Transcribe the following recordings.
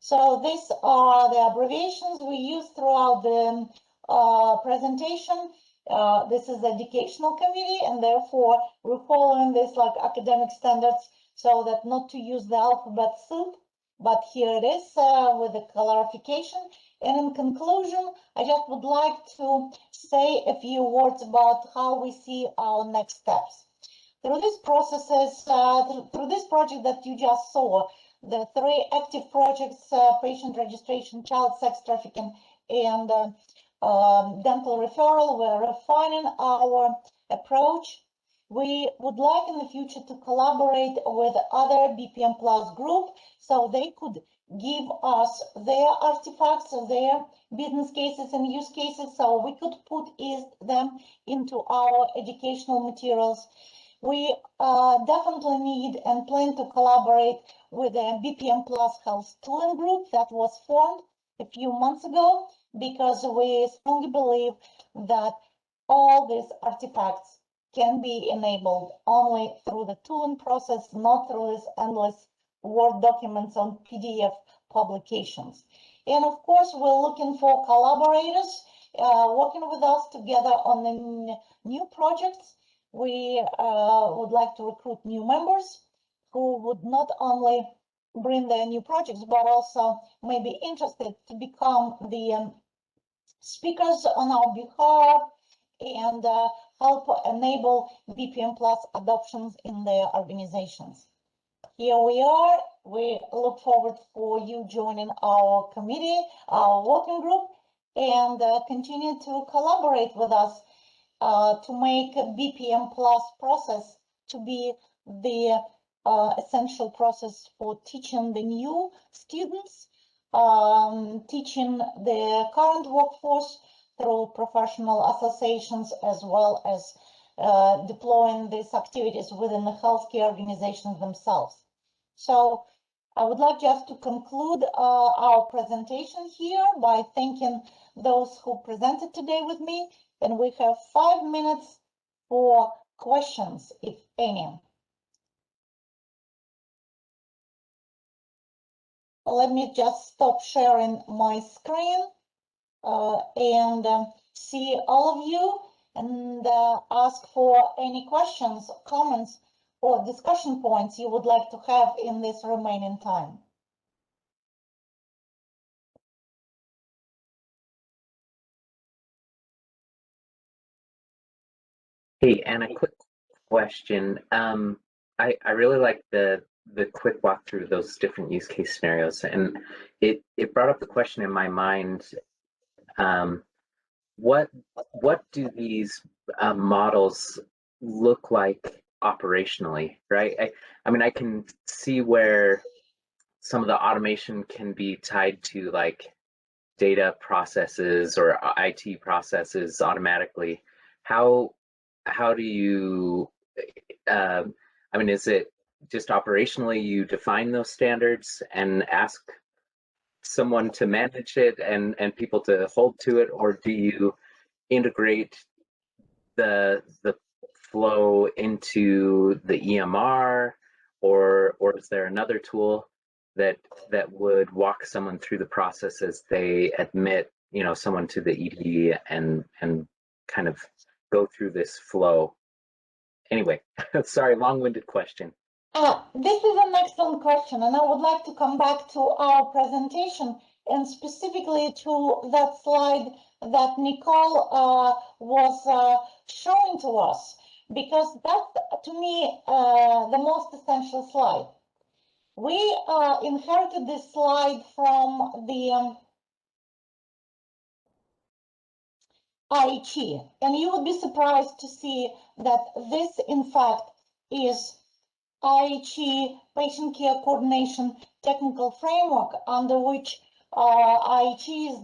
So these are the abbreviations we use throughout the presentation. This is the educational committee, and therefore we're following this like academic standards, so that not to use the alphabet soup, but here it is with the clarification. And in conclusion, I just would like to say a few words about how we see our next steps. Through these processes, through this project that you just saw, the 3 active projects, patient registration, child sex trafficking, and dental referral, we're refining our approach. We would like in the future to collaborate with other BPM Plus group so they could give us their artifacts, their business cases and use cases, so we could put them into our educational materials. We definitely need and plan to collaborate with the BPM Plus Health Tooling Group that was formed a few months ago, because we strongly believe that all these artifacts can be enabled only through the tooling process, not through these endless Word documents on PDF publications. And of course, we're looking for collaborators working with us together on the new projects. We would like to recruit new members who would not only bring their new projects, but also may be interested to become the speakers on our behalf and help enable BPM Plus adoptions in their organizations. Here we are. We look forward for you joining our committee, our working group, and continue to collaborate with us to make BPM Plus process to be the essential process for teaching the new students, teaching the current workforce through professional associations, as well as deploying these activities within the healthcare organizations themselves. So I would like just to conclude our presentation here by thanking those who presented today with me, and we have 5 minutes for questions, if any. Let me just stop sharing my screen and see all of you, and ask for any questions, comments, or discussion points you would like to have in this remaining time. Hey, Anna, quick question. I really like the quick walk through those different use case scenarios, and it brought up the question in my mind. What do these models look like operationally, right? I mean, I can see where some of the automation can be tied to like data processes or IT processes automatically. How do you, I mean, is it just operationally you define those standards and ask someone to manage it and people to hold to it, or do you integrate the flow into the EMR, or is there another tool that would walk someone through the process as they admit, you know, someone to the ED and kind of go through this flow? Anyway, sorry, long-winded question. This is an excellent question, and I would like to come back to our presentation and specifically to that slide that Nicole was showing to us, because that's, to me, the most essential slide. We inherited this slide from the APE, and you would be surprised to see that this, in fact, is APE Patient Care Coordination Technical Framework, under which APE is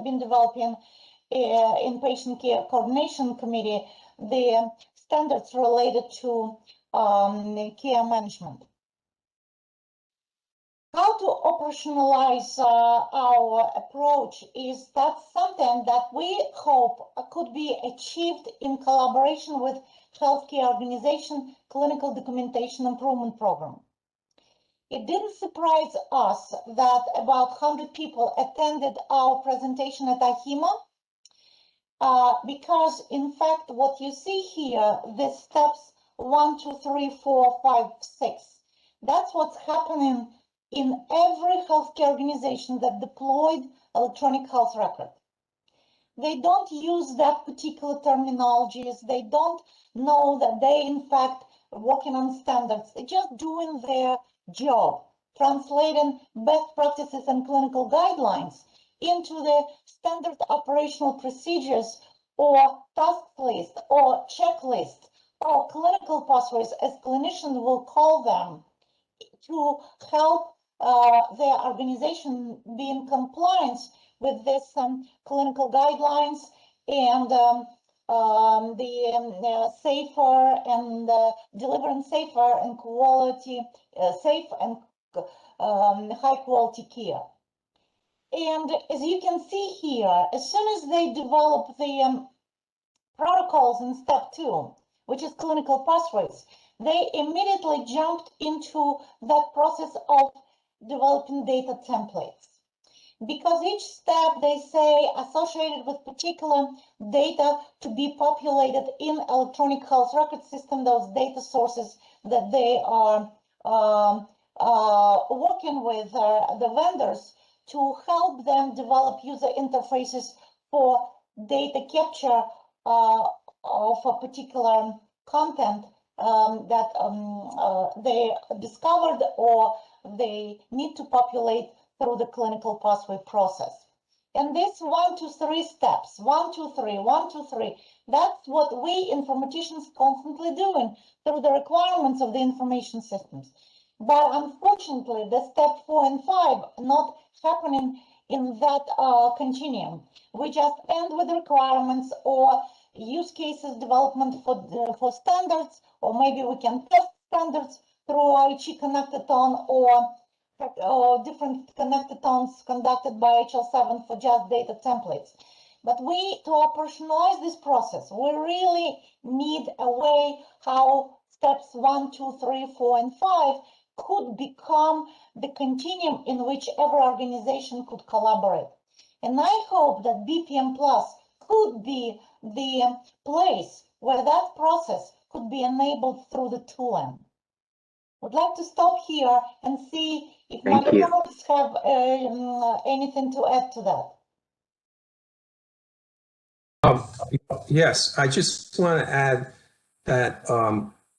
been developing in Patient Care Coordination Committee the standards related to care management. How to operationalize our approach is that something that we hope could be achieved in collaboration with healthcare organization clinical documentation improvement program. It didn't surprise us that about 100 people attended our presentation at AHIMA, because in fact what you see here, the steps 1, 2, 3, 4, 5, 6, that's what's happening in every healthcare organization that deployed electronic health record. They don't use that particular terminologies. They don't know that they, in fact, are working on standards. They're just doing their job, translating best practices and clinical guidelines into the standard operational procedures or task list or checklist or clinical pathways, as clinicians will call them, to help their organization be in compliance with this clinical guidelines and safer and delivering safer and quality, safe and high quality care. And as you can see here, as soon as they develop the protocols in step 2, which is clinical pathways, they immediately jumped into that process of developing data templates. Because each step, they say, associated with particular data to be populated in electronic health record system, those data sources that they are working with the vendors to help them develop user interfaces for data capture of a particular content that they discovered or they need to populate through the clinical pathway process. And this 1, 2, 3 steps, 1, 2, 3, 1, 2, 3, that's what we informaticians constantly doing through the requirements of the information systems. But unfortunately, the step 4 and 5 not happening in that continuum. We just end with requirements or use cases development for standards, or maybe we can test standards through IHE connectathon or different connectathons conducted by HL7 for just data templates. But to operationalize this process, we really need a way how steps 1, 2, 3, 4, and 5 could become the continuum in which every organization could collaborate. And I hope that BPM Plus could be the place where that process could be enabled through the tooling. Would like to stop here and see if my colleagues have anything to add to that. Yes, I just want to add that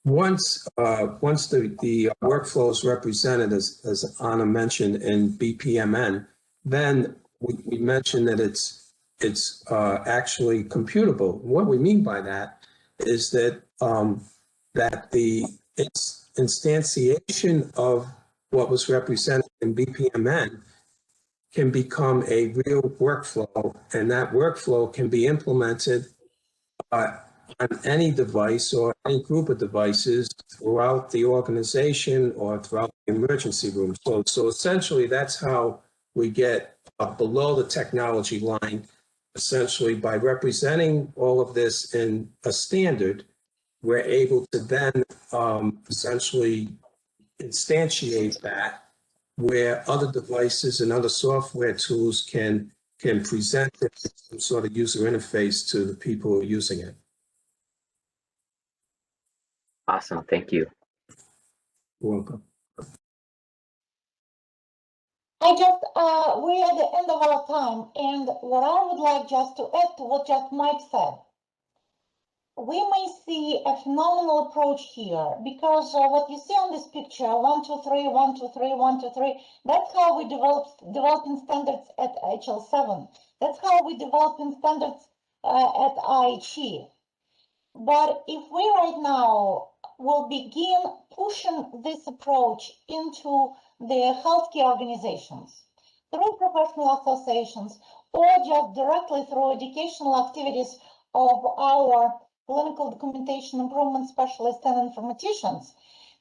once the workflow is represented, as Anna mentioned, in BPMN, then we mentioned that it's actually computable. What we mean by that is that its instantiation of what was represented in BPMN can become a real workflow, and that workflow can be implemented on any device or any group of devices throughout the organization or throughout the emergency room. So essentially, that's how we get below the technology line. Essentially, by representing all of this in a standard, we're able to then essentially instantiate that where other devices and other software tools can present some sort of user interface to the people who are using it. Awesome, thank you. You're welcome. We're at the end of our time, and what I would like just to add to what just Mike said, we may see a phenomenal approach here, because what you see on this picture, 1, 2, 3, 1, 2, 3, 1, 2, 3, that's how we developing standards at HL7. That's how we developing standards at IHE. But if we right now will begin pushing this approach into the healthcare organizations through professional associations or just directly through educational activities of our clinical documentation improvement specialists and informaticians,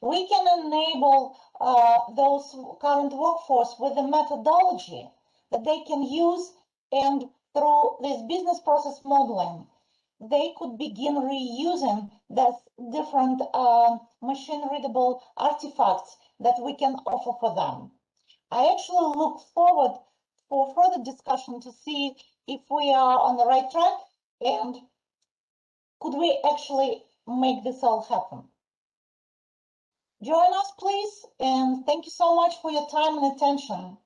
we can enable those current workforce with a methodology that they can use, and through this business process modeling, they could begin reusing these different machine-readable artifacts that we can offer for them. I actually look forward for further discussion to see if we are on the right track and could we actually make this all happen. Join us, please, and thank you so much for your time and attention.